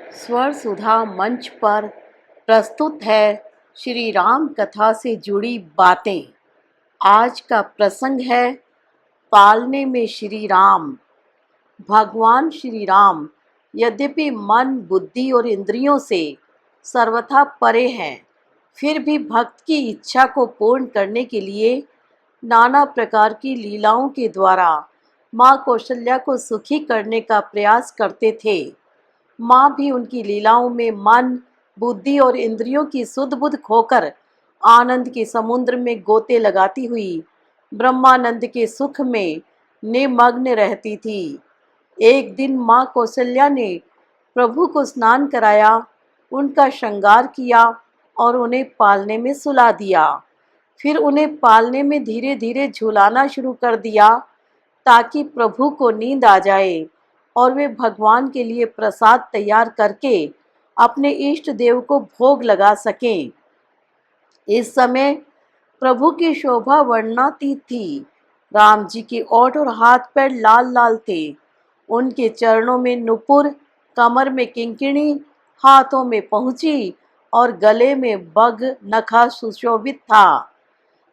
स्वर सुधा मंच पर प्रस्तुत है श्री राम कथा से जुड़ी बातें। आज का प्रसंग है पालने में श्री राम। भगवान श्री राम यद्यपि मन, बुद्धि और इंद्रियों से सर्वथा परे हैं, फिर भी भक्त की इच्छा को पूर्ण करने के लिए नाना प्रकार की लीलाओं के द्वारा माँ कौशल्या को सुखी करने का प्रयास करते थे। माँ भी उनकी लीलाओं में मन, बुद्धि और इंद्रियों की सुध बुध खोकर आनंद के समुद्र में गोते लगाती हुई ब्रह्मानंद के सुख में निमग्न रहती थी। एक दिन माँ कौशल्या ने प्रभु को स्नान कराया, उनका श्रृंगार किया और उन्हें पालने में सुला दिया। फिर उन्हें पालने में धीरे धीरे झुलाना शुरू कर दिया ताकि प्रभु को नींद आ जाए और वे भगवान के लिए प्रसाद तैयार करके अपने इष्ट देव को भोग लगा सकें। इस समय प्रभु की शोभा वर्णनातीत थी। राम जी के ओठ और हाथ पैर लाल लाल थे। उनके चरणों में नुपुर, कमर में किंकिणी, हाथों में पहुंची और गले में बग नखा सुशोभित था।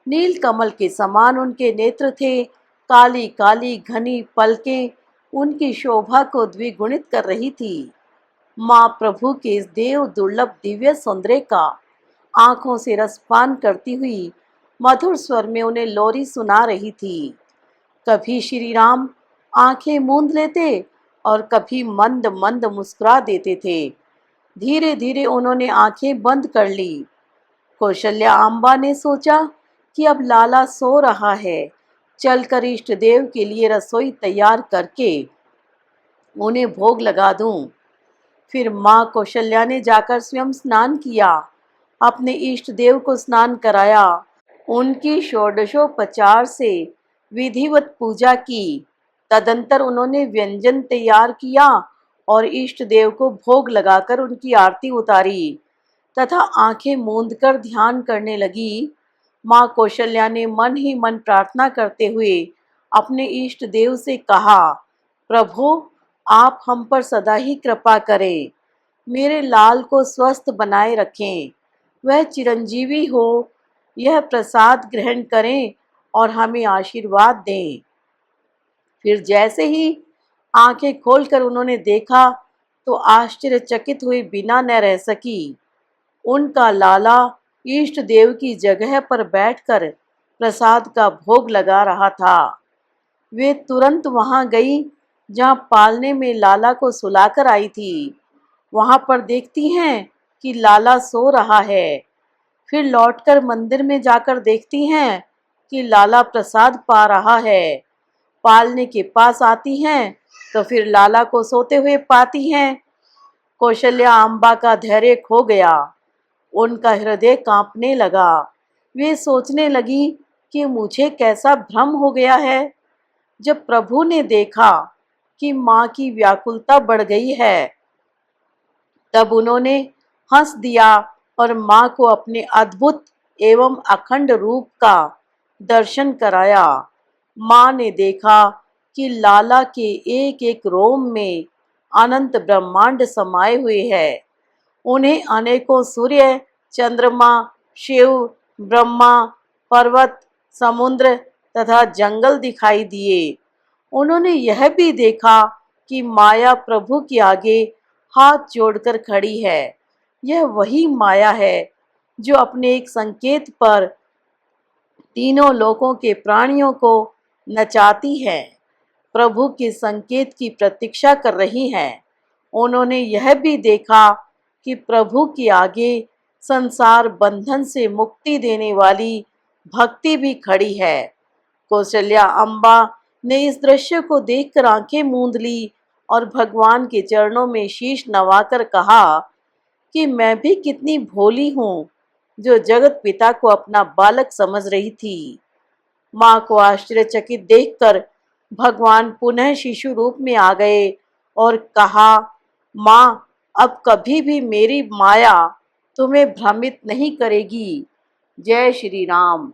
नील कमल के समान उनके नेत्र थे। काली काली घनी पलकें उनकी शोभा को द्विगुणित कर रही थी। माँ प्रभु के इस देव दुर्लभ दिव्य सौंदर्य का आंखों से रसपान करती हुई मधुर स्वर में उन्हें लोरी सुना रही थी। कभी श्री राम आंखें मूंद लेते और कभी मंद मंद मुस्कुरा देते थे। धीरे धीरे उन्होंने आंखें बंद कर ली। कौशल्या अम्बा ने सोचा कि अब लाला सो रहा है, चलकर इष्ट देव के लिए रसोई तैयार करके उन्हें भोग लगा दूं। फिर माँ कौशल्या ने जाकर स्वयं स्नान किया, अपने इष्ट देव को स्नान कराया, उनकी षोडशोपचार से विधिवत पूजा की। तदंतर उन्होंने व्यंजन तैयार किया और इष्ट देव को भोग लगाकर उनकी आरती उतारी तथा आंखें मूंदकर ध्यान करने लगी। माँ कौशल्या ने मन ही मन प्रार्थना करते हुए अपने इष्ट देव से कहा, प्रभु आप हम पर सदा ही कृपा करें, मेरे लाल को स्वस्थ बनाए रखें, वह चिरंजीवी हो, यह प्रसाद ग्रहण करें और हमें आशीर्वाद दें। फिर जैसे ही आंखें खोलकर उन्होंने देखा तो आश्चर्यचकित हुए बिना न रह सकी। उनका लाला इष्ट देव की जगह पर बैठकर प्रसाद का भोग लगा रहा था। वे तुरंत वहां गई जहां पालने में लाला को सुलाकर आई थी। वहां पर देखती हैं कि लाला सो रहा है। फिर लौटकर मंदिर में जाकर देखती हैं कि लाला प्रसाद पा रहा है। पालने के पास आती हैं तो फिर लाला को सोते हुए पाती हैं। कौशल्या अम्बा का धैर्य खो गया। उनका हृदय कांपने लगा। वे सोचने लगी कि मुझे कैसा भ्रम हो गया है। जब प्रभु ने देखा कि माँ की व्याकुलता बढ़ गई है, तब उन्होंने हंस दिया और माँ को अपने अद्भुत एवं अखंड रूप का दर्शन कराया। माँ ने देखा कि लाला के एक एक रोम में अनंत ब्रह्मांड समाये हुए हैं। उन्हें अनेकों सूर्य, चंद्रमा, शिव, ब्रह्मा, पर्वत, समुद्र तथा जंगल दिखाई दिए। उन्होंने यह भी देखा कि माया प्रभु के आगे हाथ जोड़कर खड़ी है। यह वही माया है जो अपने एक संकेत पर तीनों लोकों के प्राणियों को नचाती है, प्रभु के संकेत की प्रतीक्षा कर रही हैं। उन्होंने यह भी देखा कि प्रभु के आगे संसार बंधन से मुक्ति देने वाली भक्ति भी खड़ी है। कौशल्या अम्बा ने इस दृश्य को देखकर आंखें मूंद ली और भगवान के चरणों में शीश नवाकर कहा कि मैं भी कितनी भोली हूँ जो जगत पिता को अपना बालक समझ रही थी। माँ को आश्चर्यचकित देखकर भगवान पुनः शिशु रूप में आ गए और कहा, माँ अब कभी भी मेरी माया तुम्हें भ्रमित नहीं करेगी। जय श्री राम।